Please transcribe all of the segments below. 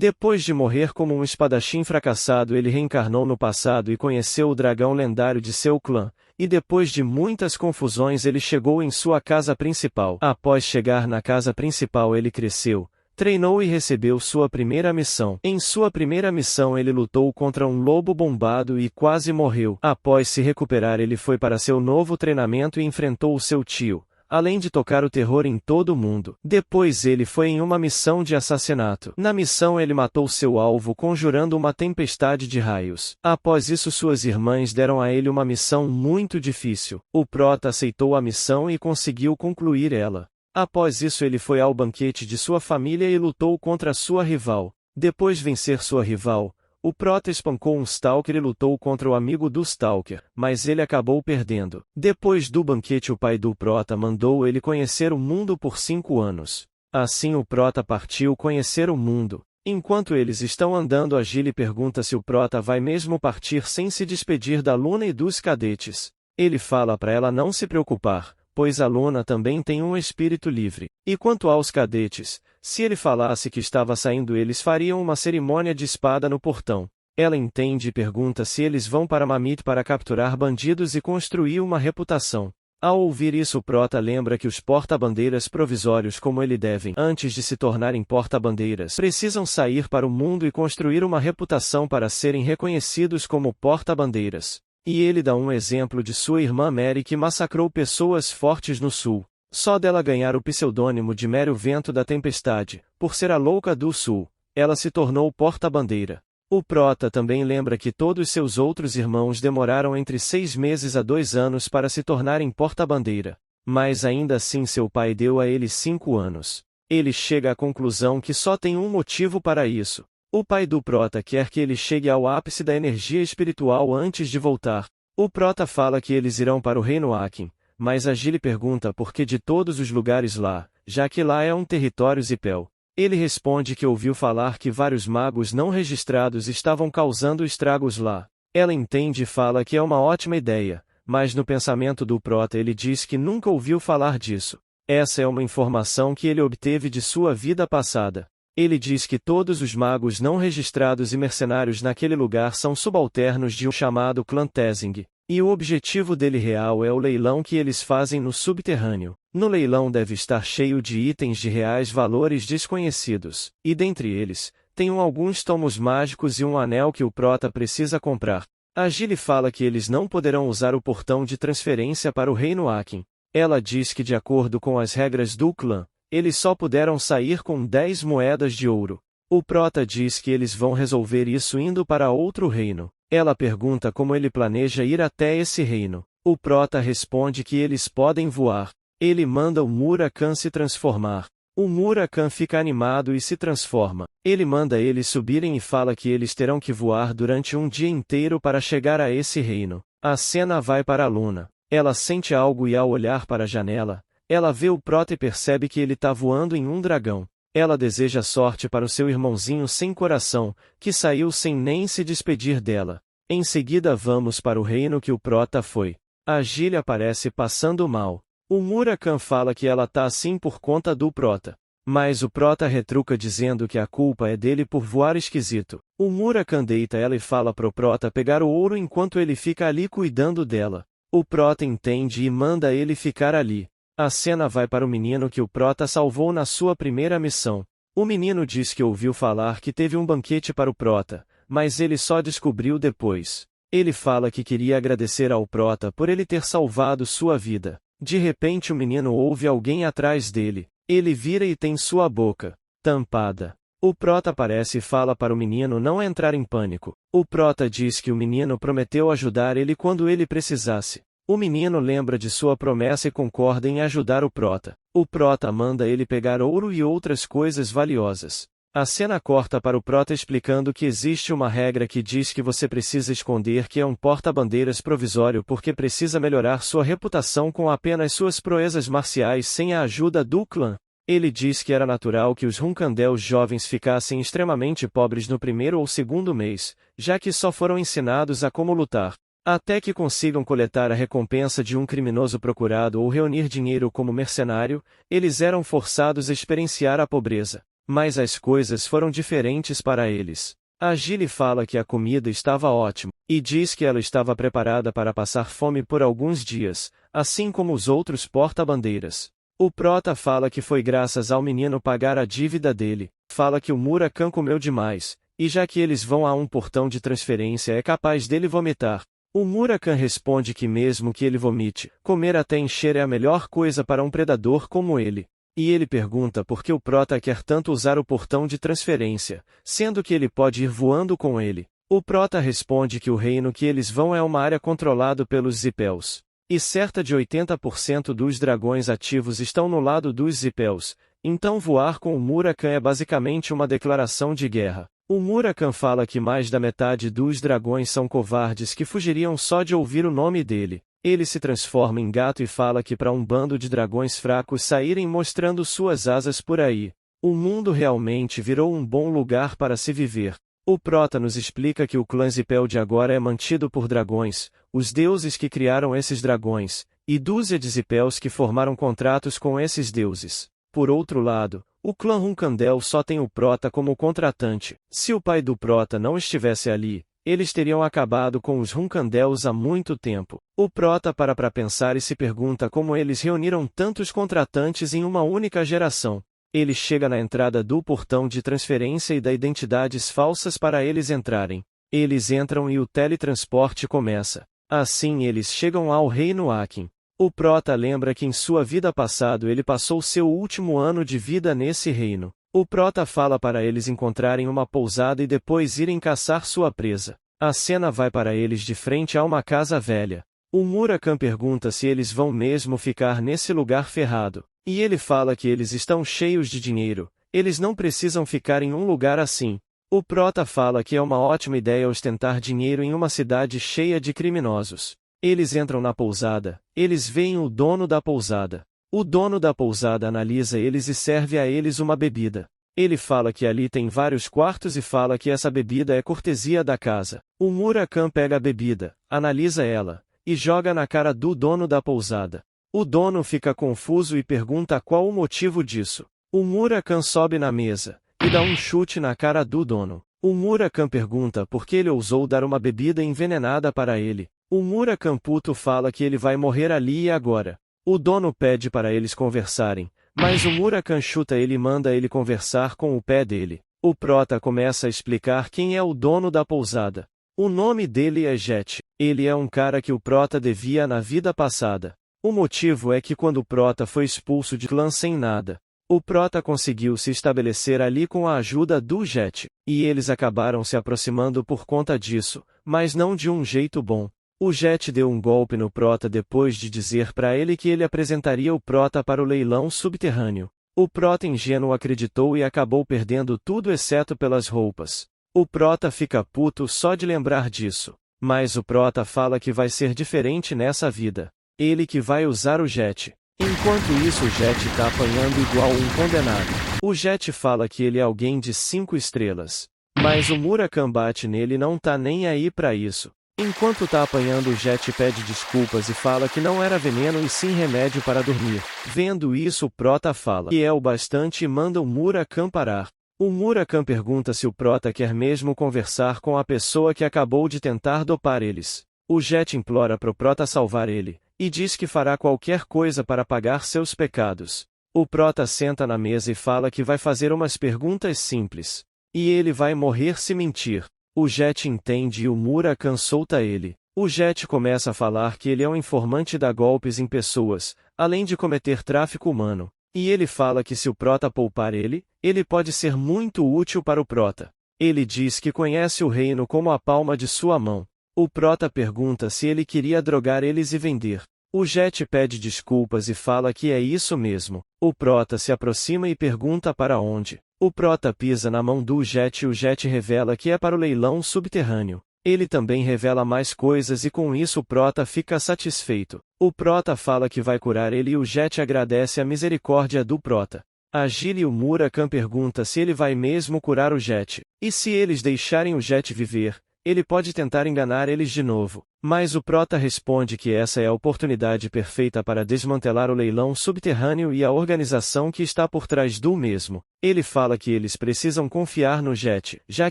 Depois de morrer como um espadachim fracassado, ele reencarnou no passado e conheceu o dragão lendário de seu clã, e depois de muitas confusões ele chegou em sua casa principal. Após chegar na casa principal ele cresceu, treinou e recebeu sua primeira missão. Em sua primeira missão ele lutou contra um lobo bombado e quase morreu. Após se recuperar ele foi para seu novo treinamento e enfrentou o seu tio, além de tocar o terror em todo o mundo. Depois ele foi em uma missão de assassinato. Na missão ele matou seu alvo conjurando uma tempestade de raios. Após isso suas irmãs deram a ele uma missão muito difícil. O prota aceitou a missão e conseguiu concluir ela. Após isso ele foi ao banquete de sua família e lutou contra sua rival. Depois de vencer sua rival, o prota espancou um Stalker e lutou contra o amigo do Stalker, mas ele acabou perdendo. Depois do banquete o pai do prota mandou ele conhecer o mundo por 5 anos. Assim o prota partiu conhecer o mundo. Enquanto eles estão andando a Gilly pergunta se o prota vai mesmo partir sem se despedir da Luna e dos cadetes. Ele fala para ela não se preocupar, pois a Luna também tem um espírito livre. E quanto aos cadetes, se ele falasse que estava saindo eles fariam uma cerimônia de espada no portão. Ela entende e pergunta se eles vão para Mamit para capturar bandidos e construir uma reputação. Ao ouvir isso o prota lembra que os porta-bandeiras provisórios como ele devem, antes de se tornarem porta-bandeiras, precisam sair para o mundo e construir uma reputação para serem reconhecidos como porta-bandeiras. E ele dá um exemplo de sua irmã Mary que massacrou pessoas fortes no sul. Só dela ganhar o pseudônimo de Mary o Vento da Tempestade, por ser a louca do sul, ela se tornou porta-bandeira. O prota também lembra que todos seus outros irmãos demoraram entre 6 meses a 2 anos para se tornarem porta-bandeira. Mas ainda assim seu pai deu a ele 5 anos. Ele chega à conclusão que só tem um motivo para isso. O pai do prota quer que ele chegue ao ápice da energia espiritual antes de voltar. O prota fala que eles irão para o reino Akin, mas a Gilly pergunta por que de todos os lugares lá, já que lá é um território Zipel. Ele responde que ouviu falar que vários magos não registrados estavam causando estragos lá. Ela entende e fala que é uma ótima ideia, mas no pensamento do prota ele diz que nunca ouviu falar disso. Essa é uma informação que ele obteve de sua vida passada. Ele diz que todos os magos não registrados e mercenários naquele lugar são subalternos de um chamado clã Tezing, e o objetivo dele real é o leilão que eles fazem no subterrâneo. No leilão deve estar cheio de itens de reais valores desconhecidos, e dentre eles, tem alguns tomos mágicos e um anel que o prota precisa comprar. A Gilly fala que eles não poderão usar o portão de transferência para o reino Akin. Ela diz que de acordo com as regras do clã, eles só puderam sair com 10 moedas de ouro. O prota diz que eles vão resolver isso indo para outro reino. Ela pergunta como ele planeja ir até esse reino. O prota responde que eles podem voar. Ele manda o Murakan se transformar. O Murakan fica animado e se transforma. Ele manda eles subirem e fala que eles terão que voar durante um dia inteiro para chegar a esse reino. A cena vai para a Luna. Ela sente algo e ao olhar para a janela, ela vê o prota e percebe que ele está voando em um dragão. Ela deseja sorte para o seu irmãozinho sem coração, que saiu sem nem se despedir dela. Em seguida vamos para o reino que o prota foi. A Gilly aparece passando mal. O Murakan fala que ela tá assim por conta do prota. Mas o prota retruca dizendo que a culpa é dele por voar esquisito. O Murakan deita ela e fala pro prota pegar o ouro enquanto ele fica ali cuidando dela. O prota entende e manda ele ficar ali. A cena vai para o menino que o prota salvou na sua primeira missão. O menino diz que ouviu falar que teve um banquete para o prota, mas ele só descobriu depois. Ele fala que queria agradecer ao prota por ele ter salvado sua vida. De repente o menino ouve alguém atrás dele. Ele vira e tem sua boca tampada. O prota aparece e fala para o menino não entrar em pânico. O prota diz que o menino prometeu ajudar ele quando ele precisasse. O menino lembra de sua promessa e concorda em ajudar o prota. O prota manda ele pegar ouro e outras coisas valiosas. A cena corta para o prota explicando que existe uma regra que diz que você precisa esconder que é um porta-bandeiras provisório porque precisa melhorar sua reputação com apenas suas proezas marciais sem a ajuda do clã. Ele diz que era natural que os Runkandels jovens ficassem extremamente pobres no primeiro ou segundo mês, já que só foram ensinados a como lutar. Até que consigam coletar a recompensa de um criminoso procurado ou reunir dinheiro como mercenário, eles eram forçados a experienciar a pobreza. Mas as coisas foram diferentes para eles. A Gilly fala que a comida estava ótima, e diz que ela estava preparada para passar fome por alguns dias, assim como os outros porta-bandeiras. O Prota fala que foi graças ao menino pagar a dívida dele, fala que o Murakami comeu demais, e já que eles vão a um portão de transferência é capaz dele vomitar. O Murakami responde que mesmo que ele vomite, comer até encher é a melhor coisa para um predador como ele. E ele pergunta por que o Prota quer tanto usar o portão de transferência, sendo que ele pode ir voando com ele. O Prota responde que o reino que eles vão é uma área controlada pelos Zipels. E cerca de 80% dos dragões ativos estão no lado dos Zipels, então voar com o Murakami é basicamente uma declaração de guerra. O Murakami fala que mais da metade dos dragões são covardes que fugiriam só de ouvir o nome dele. Ele se transforma em gato e fala que para um bando de dragões fracos saírem mostrando suas asas por aí, o mundo realmente virou um bom lugar para se viver. O Prota nos explica que o clã Zipel de agora é mantido por dragões, os deuses que criaram esses dragões, e dúzia de Zipels que formaram contratos com esses deuses. Por outro lado, o clã Runkandel só tem o Prota como contratante. Se o pai do Prota não estivesse ali, eles teriam acabado com os Runkandels há muito tempo. O Prota para pensar e se pergunta como eles reuniram tantos contratantes em uma única geração. Ele chega na entrada do portão de transferência e dá identidades falsas para eles entrarem. Eles entram e o teletransporte começa. Assim eles chegam ao reino Akin. O Prota lembra que em sua vida passada ele passou seu último ano de vida nesse reino. O Prota fala para eles encontrarem uma pousada e depois irem caçar sua presa. A cena vai para eles de frente a uma casa velha. O Murakami pergunta se eles vão mesmo ficar nesse lugar ferrado. E ele fala que eles estão cheios de dinheiro, eles não precisam ficar em um lugar assim. O Prota fala que é uma ótima ideia ostentar dinheiro em uma cidade cheia de criminosos. Eles entram na pousada, eles veem o dono da pousada. O dono da pousada analisa eles e serve a eles uma bebida. Ele fala que ali tem vários quartos e fala que essa bebida é cortesia da casa. O Murakami pega a bebida, analisa ela, e joga na cara do dono da pousada. O dono fica confuso e pergunta qual o motivo disso. O Murakami sobe na mesa, e dá um chute na cara do dono. O Murakami pergunta por que ele ousou dar uma bebida envenenada para ele. O Murakami puto fala que ele vai morrer ali e agora. O dono pede para eles conversarem, mas o Murakami chuta ele e manda ele conversar com o pé dele. O Prota começa a explicar quem é o dono da pousada. O nome dele é Jet. Ele é um cara que o Prota devia na vida passada. O motivo é que quando o Prota foi expulso de clã sem nada, o Prota conseguiu se estabelecer ali com a ajuda do Jet, e eles acabaram se aproximando por conta disso, mas não de um jeito bom. O Jet deu um golpe no Prota depois de dizer para ele que ele apresentaria o Prota para o leilão subterrâneo. O Prota ingênuo acreditou e acabou perdendo tudo exceto pelas roupas. O Prota fica puto só de lembrar disso, mas o Prota fala que vai ser diferente nessa vida. Ele que vai usar o Jet. Enquanto isso o Jet tá apanhando igual um condenado. O Jet fala que ele é alguém de 5 estrelas. Mas o Murakami bate nele e não tá nem aí pra isso. Enquanto tá apanhando o Jet pede desculpas e fala que não era veneno e sim remédio para dormir. Vendo isso o Prota fala que é o bastante e manda o Murakami parar. O Murakami pergunta se o Prota quer mesmo conversar com a pessoa que acabou de tentar dopar eles. O Jet implora pro Prota salvar ele, e diz que fará qualquer coisa para pagar seus pecados. O Prota senta na mesa e fala que vai fazer umas perguntas simples. E ele vai morrer se mentir. O Jet entende e o Murakami solta ele. O Jet começa a falar que ele é um informante dá golpes em pessoas, além de cometer tráfico humano. E ele fala que se o Prota poupar ele pode ser muito útil para o Prota. Ele diz que conhece o reino como a palma de sua mão. O Prota pergunta se ele queria drogar eles e vender. O Jet pede desculpas e fala que é isso mesmo. O Prota se aproxima e pergunta para onde. O Prota pisa na mão do Jet e o Jet revela que é para o leilão subterrâneo. Ele também revela mais coisas e com isso o Prota fica satisfeito. O Prota fala que vai curar ele e o Jet agradece a misericórdia do Prota. A Gilly e o Murakami pergunta se ele vai mesmo curar o Jet. E se eles deixarem o Jet viver, ele pode tentar enganar eles de novo. Mas o Prota responde que essa é a oportunidade perfeita para desmantelar o leilão subterrâneo e a organização que está por trás do mesmo. Ele fala que eles precisam confiar no Jet, já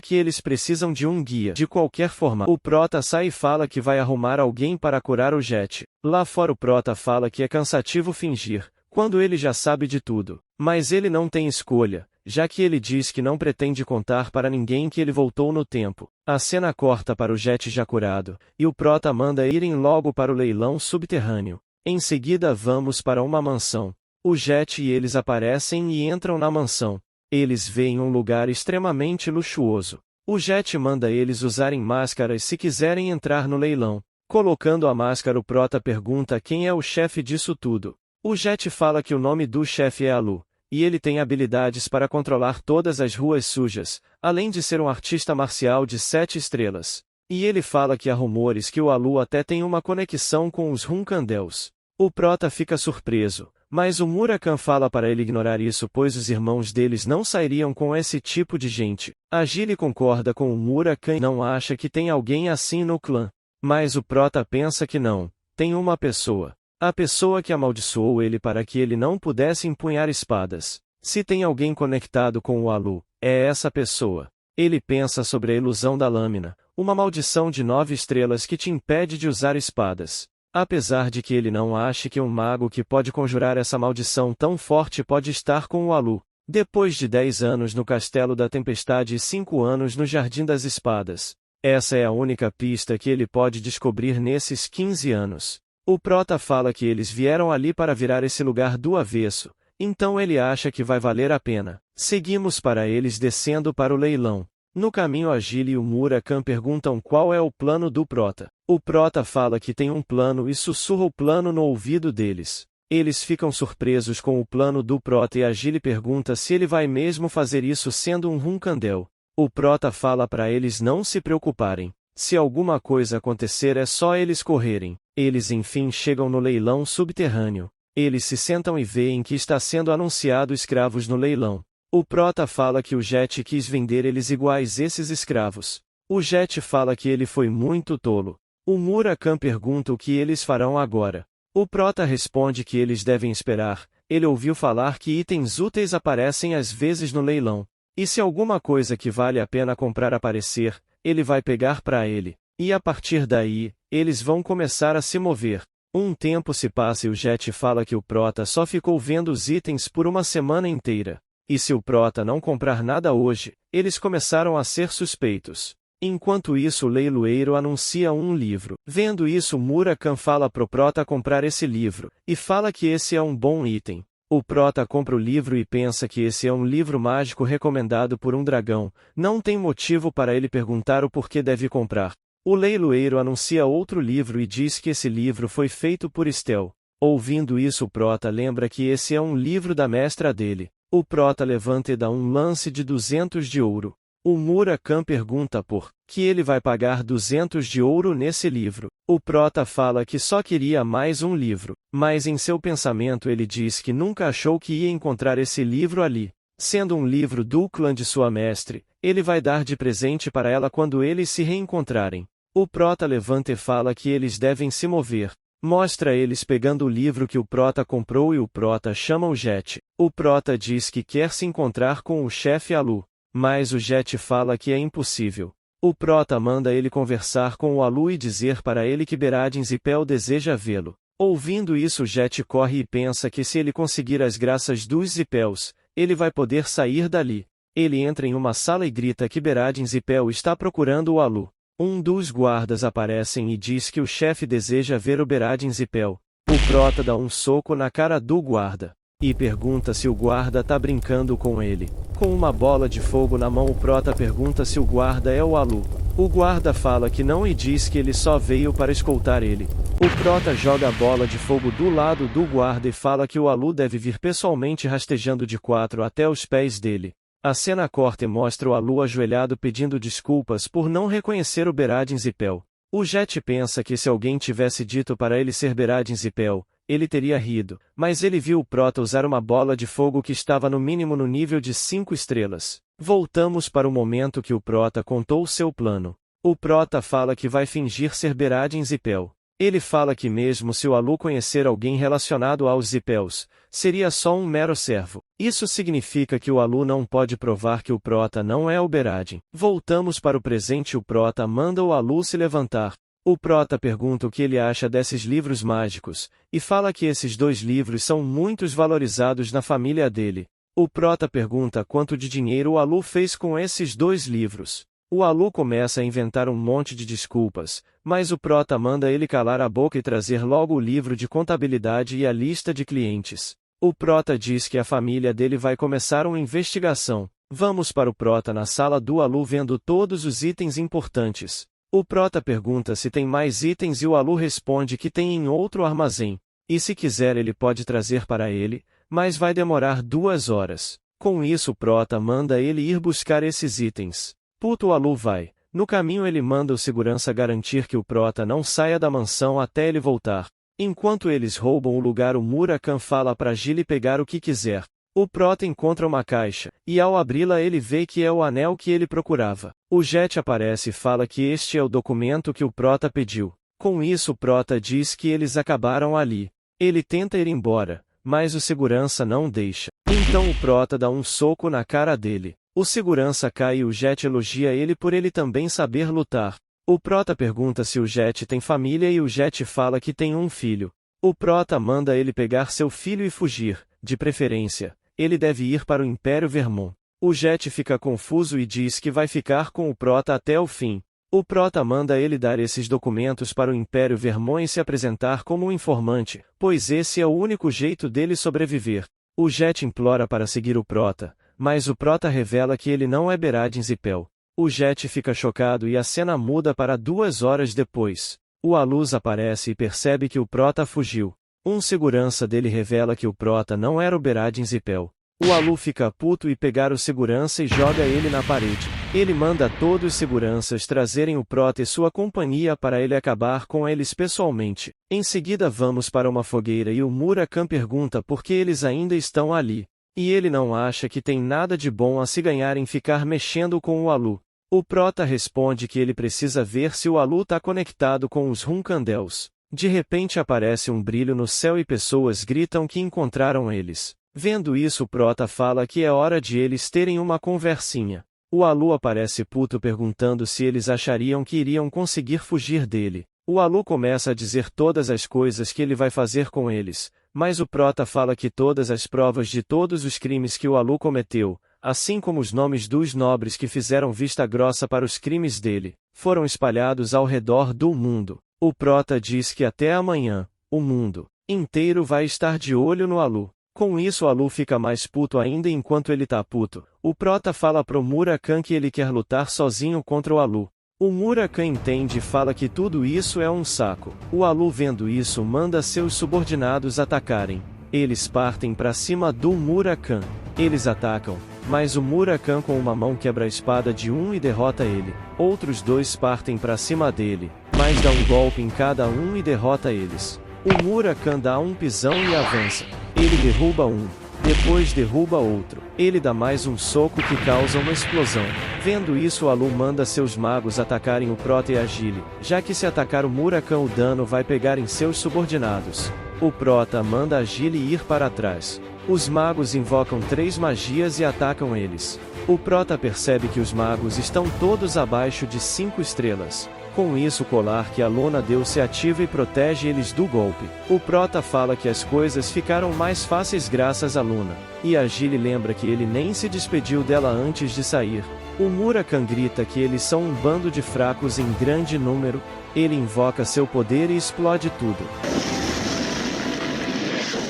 que eles precisam de um guia. De qualquer forma, o Prota sai e fala que vai arrumar alguém para curar o Jet. Lá fora o Prota fala que é cansativo fingir, quando ele já sabe de tudo. Mas ele não tem escolha, já que ele diz que não pretende contar para ninguém que ele voltou no tempo. A cena corta para o Jet já curado, e o Prota manda irem logo para o leilão subterrâneo. Em seguida vamos para uma mansão. O Jet e eles aparecem e entram na mansão. Eles veem um lugar extremamente luxuoso. O Jet manda eles usarem máscaras se quiserem entrar no leilão. Colocando a máscara, o Prota pergunta quem é o chefe disso tudo. O Jet fala que o nome do chefe é Alu, e ele tem habilidades para controlar todas as ruas sujas, além de ser um artista marcial de 7 estrelas. E ele fala que há rumores que o Alu até tem uma conexão com os Hunkandels. O Prota fica surpreso, mas o Murakan fala para ele ignorar isso pois os irmãos deles não sairiam com esse tipo de gente. A Gilly concorda com o Murakan e não acha que tem alguém assim no clã. Mas o Prota pensa que não, tem uma pessoa. A pessoa que amaldiçoou ele para que ele não pudesse empunhar espadas. Se tem alguém conectado com o Alu, é essa pessoa. Ele pensa sobre a ilusão da lâmina, uma maldição de 9 estrelas que te impede de usar espadas. Apesar de que ele não ache que um mago que pode conjurar essa maldição tão forte pode estar com o Alu. Depois de 10 anos no Castelo da Tempestade e 5 anos no Jardim das Espadas. Essa é a única pista que ele pode descobrir nesses 15 anos. O Prota fala que eles vieram ali para virar esse lugar do avesso, então ele acha que vai valer a pena. Seguimos para eles descendo para o leilão. No caminho a Gilly e o Murakan perguntam qual é o plano do Prota. O Prota fala que tem um plano e sussurra o plano no ouvido deles. Eles ficam surpresos com o plano do Prota e a Gilly pergunta se ele vai mesmo fazer isso sendo um Hunkandel. O Prota fala para eles não se preocuparem. Se alguma coisa acontecer é só eles correrem. Eles enfim chegam no leilão subterrâneo. Eles se sentam e veem que está sendo anunciado escravos no leilão. O Prota fala que o Jet quis vender eles iguais esses escravos. O Jet fala que ele foi muito tolo. O Murakan pergunta o que eles farão agora. O Prota responde que eles devem esperar. Ele ouviu falar que itens úteis aparecem às vezes no leilão. E se alguma coisa que vale a pena comprar aparecer, ele vai pegar para ele. E a partir daí, eles vão começar a se mover. Um tempo se passa e o Jet fala que o Prota só ficou vendo os itens por uma semana inteira. E se o Prota não comprar nada hoje, eles começaram a ser suspeitos. Enquanto isso o leiloeiro anuncia um livro. Vendo isso Murakan fala pro Prota comprar esse livro, e fala que esse é um bom item. O Prota compra o livro e pensa que esse é um livro mágico recomendado por um dragão, não tem motivo para ele perguntar o porquê deve comprar. O leiloeiro anuncia outro livro e diz que esse livro foi feito por Estel. Ouvindo isso o Prota lembra que esse é um livro da mestra dele. O Prota levanta e dá um lance de 200 de ouro. O Murakan pergunta por que ele vai pagar 200 de ouro nesse livro. O Prota fala que só queria mais um livro, mas em seu pensamento ele diz que nunca achou que ia encontrar esse livro ali. Sendo um livro do clã de sua mestre, ele vai dar de presente para ela quando eles se reencontrarem. O Prota levanta e fala que eles devem se mover. Mostra eles pegando o livro que o Prota comprou e o Prota chama o Jet. O Prota diz que quer se encontrar com o chefe Alu. Mas o Jet fala que é impossível. O Prota manda ele conversar com o Alu e dizer para ele que Beradin Zipel deseja vê-lo. Ouvindo isso o Jet corre e pensa que se ele conseguir as graças dos Zipels, ele vai poder sair dali. Ele entra em uma sala e grita que Beradin Zipel está procurando o Alu. Um dos guardas aparecem e diz que o chefe deseja ver o Beradin Zipel. O Prota dá um soco na cara do guarda. E pergunta se o guarda tá brincando com ele. Com uma bola de fogo na mão o Prota pergunta se o guarda é o Alu. O guarda fala que não e diz que ele só veio para escoltar ele. O Prota joga a bola de fogo do lado do guarda e fala que o Alu deve vir pessoalmente rastejando de 4 até os pés dele. A cena corta e mostra o Alu ajoelhado pedindo desculpas por não reconhecer o Beradin Zipel. O Jet pensa que se alguém tivesse dito para ele ser Beradin Zipel, ele teria rido, mas ele viu o Prota usar uma bola de fogo que estava no mínimo no nível de 5 estrelas. Voltamos para o momento que o Prota contou seu plano. O Prota fala que vai fingir ser Beradin Zipel. Ele fala que mesmo se o Alu conhecer alguém relacionado aos Zipels, seria só um mero servo. Isso significa que o Alu não pode provar que o Prota não é o Beradin. Voltamos para o presente. O Prota manda o Alu se levantar. O Prota pergunta o que ele acha desses livros mágicos, e fala que esses 2 livros são muito valorizados na família dele. O Prota pergunta quanto de dinheiro o Alu fez com esses 2 livros. O Alu começa a inventar um monte de desculpas, mas o Prota manda ele calar a boca e trazer logo o livro de contabilidade e a lista de clientes. O Prota diz que a família dele vai começar uma investigação. Vamos para o Prota na sala do Alu vendo todos os itens importantes. O Prota pergunta se tem mais itens e o Alu responde que tem em outro armazém. E se quiser ele pode trazer para ele, mas vai demorar 2 horas. Com isso o Prota manda ele ir buscar esses itens. Puto o Alu vai. No caminho ele manda o segurança garantir que o Prota não saia da mansão até ele voltar. Enquanto eles roubam o lugar, o Murakan fala para Gilly pegar o que quiser. O Prota encontra uma caixa, e ao abri-la ele vê que é o anel que ele procurava. O Jet aparece e fala que este é o documento que o Prota pediu. Com isso o Prota diz que eles acabaram ali. Ele tenta ir embora, mas o segurança não deixa. Então o Prota dá um soco na cara dele. O segurança cai e o Jet elogia ele por ele também saber lutar. O Prota pergunta se o Jet tem família e o Jet fala que tem um filho. O Prota manda ele pegar seu filho e fugir, de preferência. Ele deve ir para o Império Vermont. O Jet fica confuso e diz que vai ficar com o Prota até o fim. O Prota manda ele dar esses documentos para o Império Vermont e se apresentar como um informante, pois esse é o único jeito dele sobreviver. O Jet implora para seguir o Prota, mas o Prota revela que ele não é Beradin Zipel. O Jet fica chocado e a cena muda para 2 horas depois. O Aluz aparece e percebe que o Prota fugiu. Um segurança dele revela que o Prota não era o Beradin Zipel. O Alu fica puto e pegar o segurança e joga ele na parede. Ele manda todos os seguranças trazerem o Prota e sua companhia para ele acabar com eles pessoalmente. Em seguida vamos para uma fogueira e o Murakan pergunta por que eles ainda estão ali. E ele não acha que tem nada de bom a se ganhar em ficar mexendo com o Alu. O Prota responde que ele precisa ver se o Alu tá conectado com os Runkandels. De repente aparece um brilho no céu e pessoas gritam que encontraram eles. Vendo isso o Prota fala que é hora de eles terem uma conversinha. O Alu aparece puto perguntando se eles achariam que iriam conseguir fugir dele. O Alu começa a dizer todas as coisas que ele vai fazer com eles, mas o Prota fala que todas as provas de todos os crimes que o Alu cometeu, assim como os nomes dos nobres que fizeram vista grossa para os crimes dele, foram espalhados ao redor do mundo. O Prota diz que até amanhã, o mundo inteiro vai estar de olho no Alu. Com isso o Alu fica mais puto ainda e enquanto ele tá puto, o Prota fala pro Murakan que ele quer lutar sozinho contra o Alu. O Murakan entende e fala que tudo isso é um saco. O Alu vendo isso manda seus subordinados atacarem. Eles partem para cima do Murakan. Eles atacam, mas o Murakan com uma mão quebra a espada de um e derrota ele. Outros 2 partem para cima dele, mas dá um golpe em cada um e derrota eles. O Murakan dá um pisão e avança. Ele derruba um, depois derruba outro. Ele dá mais um soco que causa uma explosão. Vendo isso o Alu manda seus magos atacarem o Prota e a Gilly, já que se atacar o Murakan o dano vai pegar em seus subordinados. O Prota manda a Gilly ir para trás. Os magos invocam 3 magias e atacam eles. O Prota percebe que os magos estão todos abaixo de 5 estrelas. Com isso o colar que a Luna deu se ativa e protege eles do golpe. O Prota fala que as coisas ficaram mais fáceis graças à Luna. E a Gilly lembra que ele nem se despediu dela antes de sair. O Murakan grita que eles são um bando de fracos em grande número. Ele invoca seu poder e explode tudo.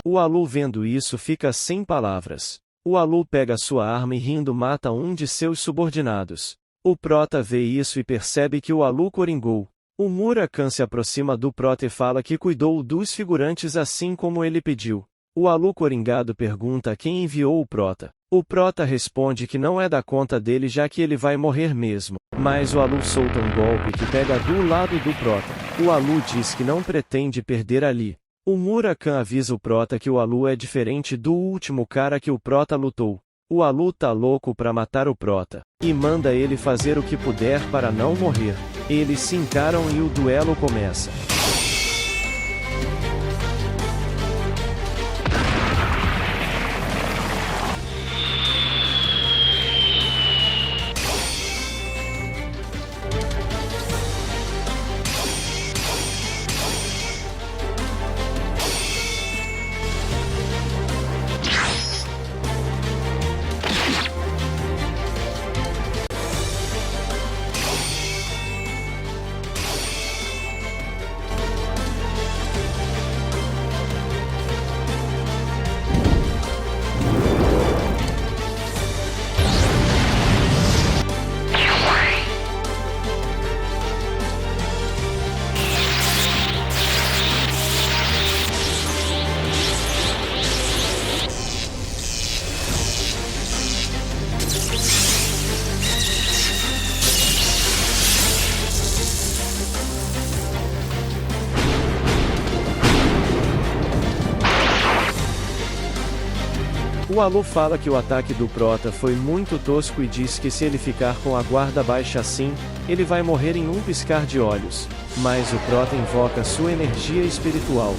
O Alu vendo isso fica sem palavras. O Alu pega sua arma e rindo mata um de seus subordinados. O Prota vê isso e percebe que o Alu coringou. O Murakan se aproxima do Prota e fala que cuidou dos figurantes assim como ele pediu. O Alu coringado pergunta quem enviou o Prota. O Prota responde que não é da conta dele já que ele vai morrer mesmo. Mas o Alu solta um golpe que pega do lado do Prota. O Alu diz que não pretende perder ali. O Murakan avisa o Prota que o Alu é diferente do último cara que o Prota lutou. O Alu tá louco pra matar o Prota, e manda ele fazer o que puder para não morrer. Eles se encaram e o duelo começa. O Alu fala que o ataque do Prota foi muito tosco e diz que se ele ficar com a guarda baixa assim, ele vai morrer em um piscar de olhos. Mas o Prota invoca sua energia espiritual.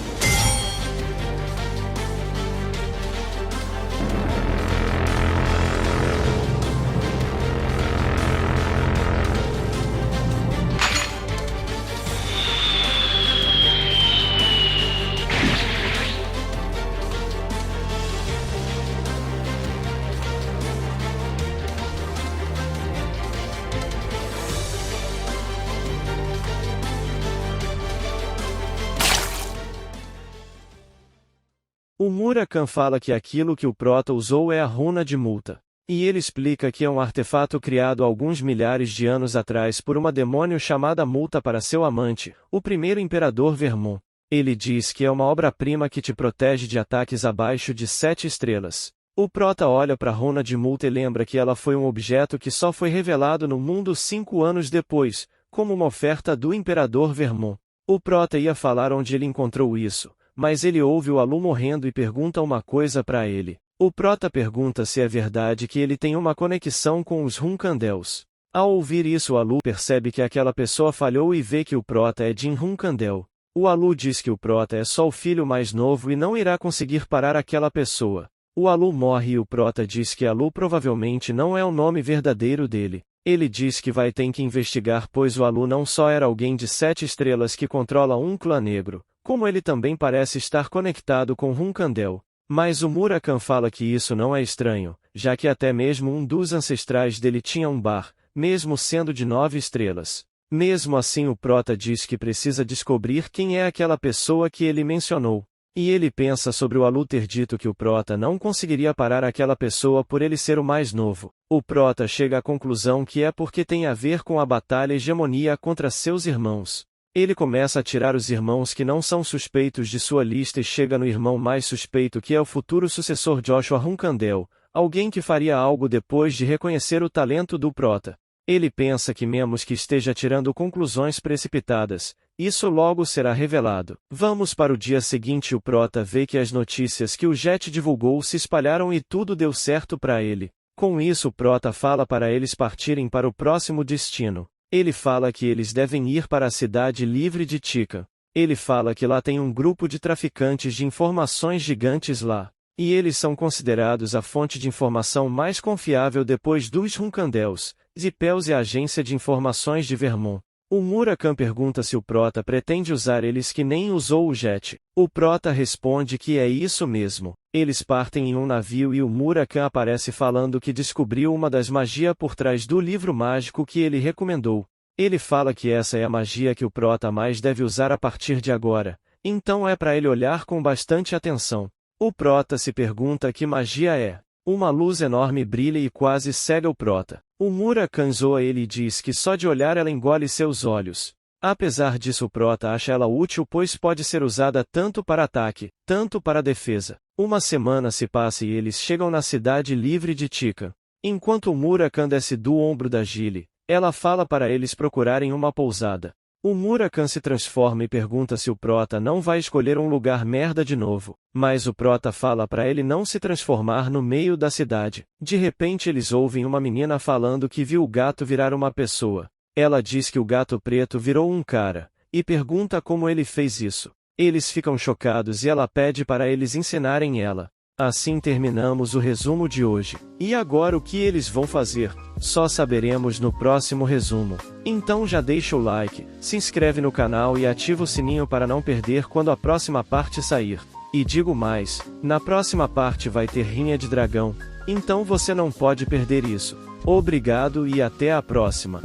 O Murakami fala que aquilo que o Prota usou é a runa de multa. E ele explica que é um artefato criado alguns milhares de anos atrás por uma demônio chamada Multa para seu amante, o primeiro imperador Vermon. Ele diz que é uma obra-prima que te protege de ataques abaixo de 7 estrelas. O Prota olha para a runa de multa e lembra que ela foi um objeto que só foi revelado no mundo 5 anos depois, como uma oferta do imperador Vermon. O Prota ia falar onde ele encontrou isso, mas ele ouve o Alu morrendo e pergunta uma coisa para ele. O Prota pergunta se é verdade que ele tem uma conexão com os Hunkandels. Ao ouvir isso, o Alu percebe que aquela pessoa falhou e vê que o Prota é Jin Hunkandel. O Alu diz que o Prota é só o filho mais novo e não irá conseguir parar aquela pessoa. O Alu morre e o Prota diz que Alu provavelmente não é o nome verdadeiro dele. Ele diz que vai ter que investigar, pois o Alu não só era alguém de 7 estrelas que controla um clã negro, como ele também parece estar conectado com Hunkandel. Mas o Murakami fala que isso não é estranho, já que até mesmo um dos ancestrais dele tinha um bar, mesmo sendo de 9 estrelas. Mesmo assim, o Prota diz que precisa descobrir quem é aquela pessoa que ele mencionou. E ele pensa sobre o Alu ter dito que o Prota não conseguiria parar aquela pessoa por ele ser o mais novo. O Prota chega à conclusão que é porque tem a ver com a batalha hegemonia contra seus irmãos. Ele começa a tirar os irmãos que não são suspeitos de sua lista e chega no irmão mais suspeito, que é o futuro sucessor Joshua Hunkandel, alguém que faria algo depois de reconhecer o talento do Prota. Ele pensa que mesmo que esteja tirando conclusões precipitadas, isso logo será revelado. Vamos para o dia seguinte. O Prota vê que as notícias que o Jet divulgou se espalharam e tudo deu certo para ele. Com isso, o Prota fala para eles partirem para o próximo destino. Ele fala que eles devem ir para a cidade livre de Tika. Ele fala que lá tem um grupo de traficantes de informações gigantes lá. E eles são considerados a fonte de informação mais confiável depois dos Hunkandels, Zipels e a agência de informações de Vermon. O Murakami pergunta se o Prota pretende usar eles que nem usou o Jet. O Prota responde que é isso mesmo. Eles partem em um navio e o Murakami aparece falando que descobriu uma das magias por trás do livro mágico que ele recomendou. Ele fala que essa é a magia que o Prota mais deve usar a partir de agora, então é para ele olhar com bastante atenção. O Prota se pergunta que magia é. Uma luz enorme brilha e quase cega o Prota. O Murakami zoa ele e diz que só de olhar ela engole seus olhos. Apesar disso, o Prota acha ela útil, pois pode ser usada tanto para ataque, tanto para defesa. Uma semana se passa e eles chegam na cidade livre de Tika. Enquanto o Murakami desce do ombro da Gilly, ela fala para eles procurarem uma pousada. O Murakami se transforma e pergunta se o Prota não vai escolher um lugar merda de novo, mas o Prota fala para ele não se transformar no meio da cidade. De repente eles ouvem uma menina falando que viu o gato virar uma pessoa. Ela diz que o gato preto virou um cara, e pergunta como ele fez isso. Eles ficam chocados e ela pede para eles ensinarem ela. Assim terminamos o resumo de hoje. E agora o que eles vão fazer? Só saberemos no próximo resumo. Então já deixa o like, se inscreve no canal e ativa o sininho para não perder quando a próxima parte sair. E digo mais, na próxima parte vai ter rinha de dragão, então você não pode perder isso. Obrigado e até a próxima.